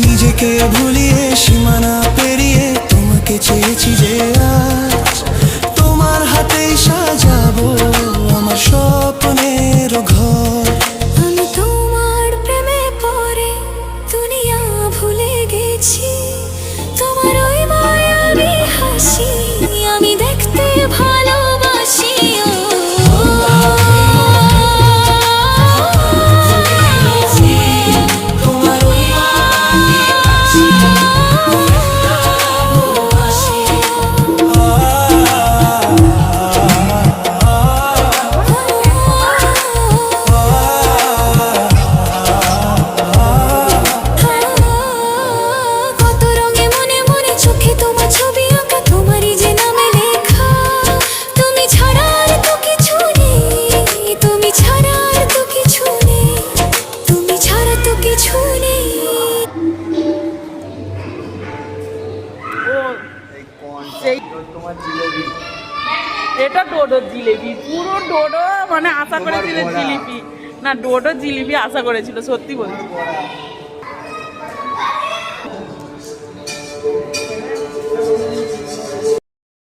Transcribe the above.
নিজেকে ভুলিয়ে সীমানা পেরিয়ে তোমাকে চেয়েছি যে আজ তোমার হাতেই সাজাবো আমার স্বপ্নের ঘর। আমি তোমার প্রেমে পড়ে দুনিয়া ভুলে গেছি, তোমার ওই মায়াবী হাসি আমি দেখতে ভালোবাসি। এটা ডোডো জিলিপি, পুরো ডোডো মানে আশা করেছিল জিলিপি না, ডোডো জিলিপি আশা করেছিল, সত্যি বলছি।